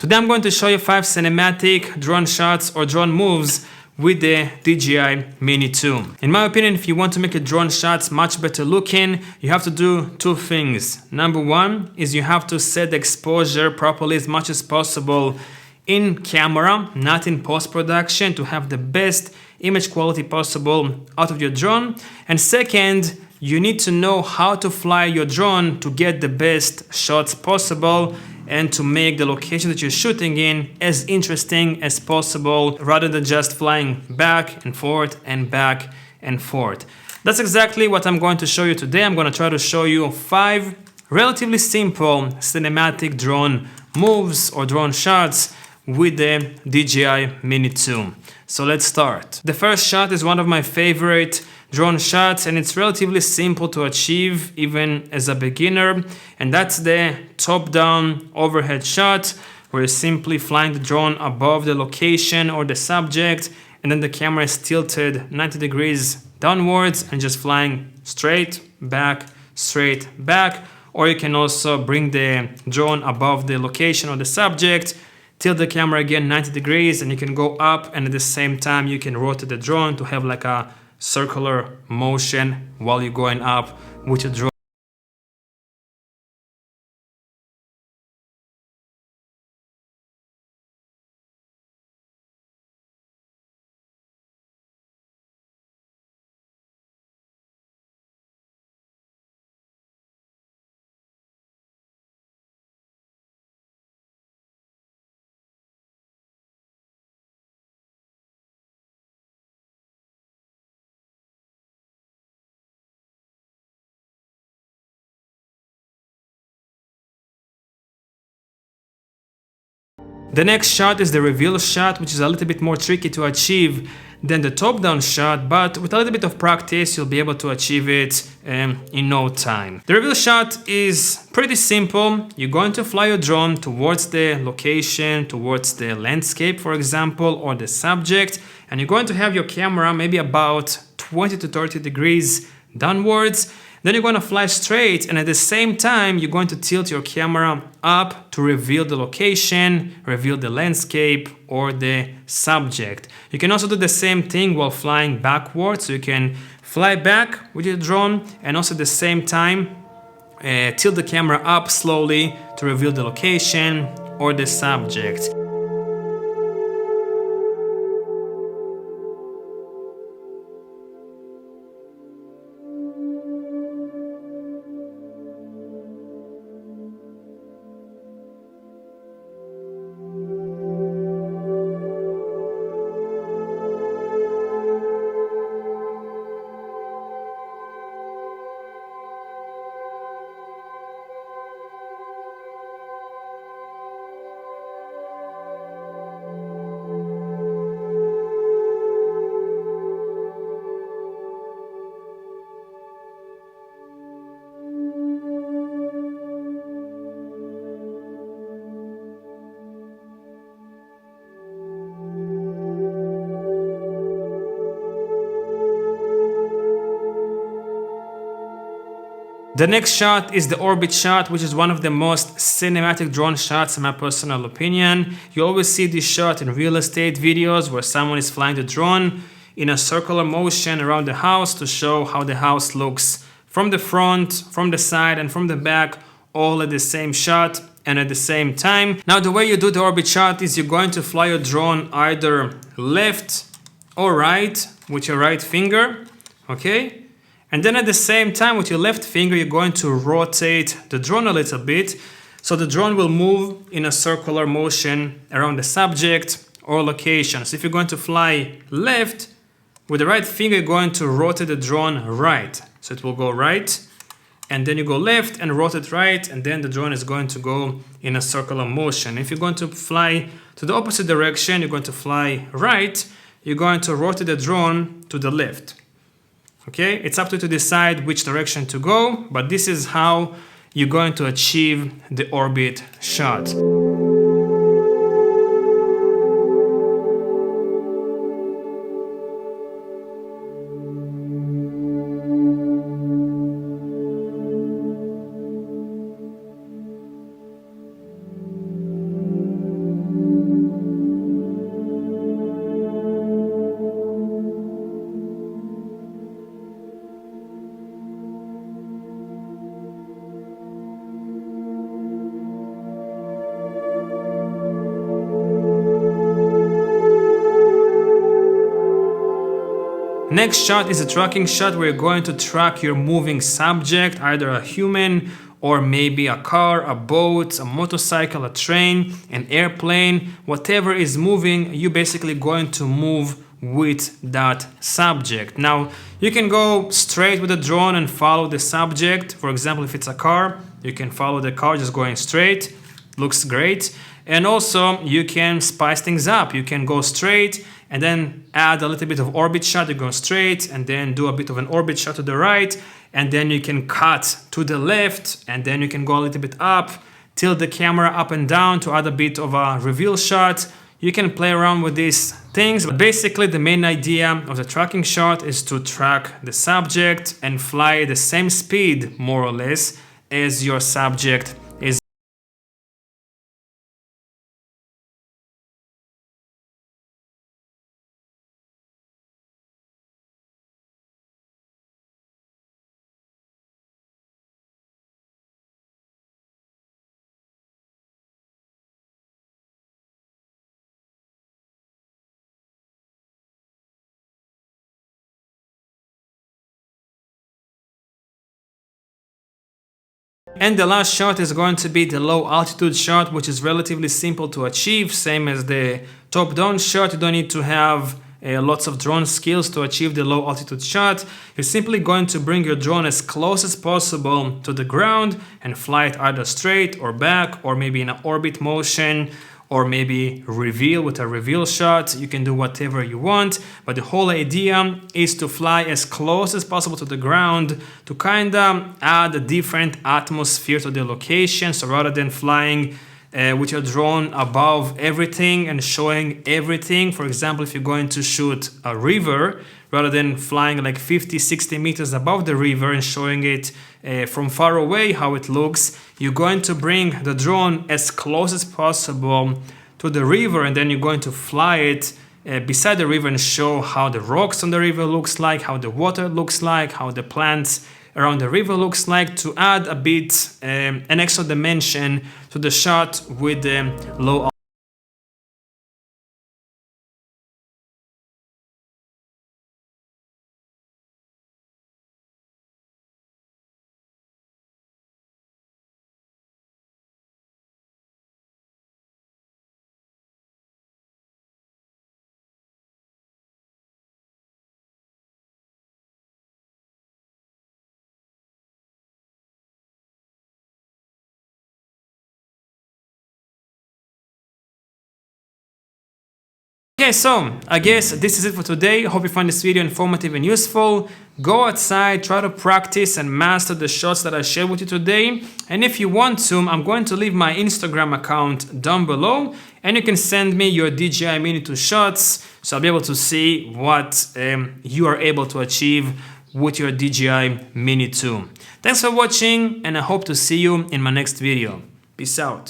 Today I'm going to show you 5 cinematic drone shots or drone moves with the DJI Mini 2. In my opinion, if you want to make your drone shots much better looking, you have to do 2 things. Number 1 is you have to set the exposure properly as much as possible in camera, not in post-production, to have the best image quality possible out of your drone. And second, you need to know how to fly your drone to get the best shots possible and to make the location that you're shooting in as interesting as possible rather than just flying back and forth and back and forth. That's exactly what I'm going to show you today. I'm going to try to show you 5 relatively simple cinematic drone moves or drone shots with the DJI Mini 2. So let's start. The first shot is one of my favorite drone shots, and it's relatively simple to achieve even as a beginner, and that's the top-down overhead shot where you're simply flying the drone above the location or the subject, and then the camera is tilted 90 degrees downwards and just flying straight back, or you can also bring the drone above the location or the subject, tilt the camera again 90 degrees, and you can go up, and at the same time you can rotate the drone to have like a circular motion while you're going up with your drone. The next shot is the reveal shot, which is a little bit more tricky to achieve than the top-down shot, but with a little bit of practice you'll be able to achieve it in no time. The reveal shot is pretty simple. You're going to fly your drone towards the location, towards the landscape, for example, or the subject, and you're going to have your camera maybe about 20 to 30 degrees downwards. Then you're going to fly straight, and at the same time you're going to tilt your camera up to reveal the location, reveal the landscape or the subject. You can also do the same thing while flying backwards, so you can fly back with your drone and also at the same time tilt the camera up slowly to reveal the location or the subject. The next shot is the orbit shot, which is one of the most cinematic drone shots in my personal opinion. You always see this shot in real estate videos where someone is flying the drone in a circular motion around the house to show how the house looks from the front, from the side, and from the back, all at the same shot and at the same time. Now, the way you do the orbit shot is you're going to fly your drone either left or right with your right finger, okay? And then at the same time with your left finger, you're going to rotate the drone a little bit, so the drone will move in a circular motion around the subject or location. So if you're going to fly left, with the right finger, you're going to rotate the drone right. So it will go right, and then you go left and rotate right, and then the drone is going to go in a circular motion. If you're going to fly to the opposite direction, you're going to fly right, you're going to rotate the drone to the left. Okay, it's up to you to decide which direction to go, but this is how you're going to achieve the orbit shot. Next shot is a tracking shot where you're going to track your moving subject, either a human or maybe a car, a boat, a motorcycle, a train, an airplane, whatever is moving, you're basically going to move with that subject. Now, you can go straight with the drone and follow the subject. For example, if it's a car, you can follow the car just going straight. Looks great. And also, you can spice things up. You can go straight and then add a little bit of orbit shot. You go straight and then do a bit of an orbit shot to the right. And then you can cut to the left. And then you can go a little bit up, tilt the camera up and down to add a bit of a reveal shot. You can play around with these things, but basically the main idea of the tracking shot is to track the subject and fly at the same speed, more or less, as your subject is. And the last shot is going to be the low altitude shot, which is relatively simple to achieve, same as the top down shot. You don't need to have lots of drone skills to achieve the low altitude shot. You're simply going to bring your drone as close as possible to the ground and fly it either straight or back, or maybe in an orbit motion, or maybe reveal with a reveal shot. You can do whatever you want, but the whole idea is to fly as close as possible to the ground to kind of add a different atmosphere to the location. So rather than flying with your drone above everything and showing everything, for example, if you're going to shoot a river, rather than flying like 50-60 meters above the river and showing it from far away how it looks, you're going to bring the drone as close as possible to the river, and then you're going to fly it beside the river and show how the rocks on the river looks like, how the water looks like, how the plants around the river looks like, to add a bit an extra dimension to the shot with the low altitude. Okay, so I guess this is it for today. Hope you find this video informative and useful. Go outside, try to practice and master the shots that I shared with you today. And if you want to, I'm going to leave my Instagram account down below, and you can send me your DJI Mini 2 shots, so I'll be able to see what you are able to achieve with your DJI Mini 2. Thanks for watching, and I hope to see you in my next video. Peace out.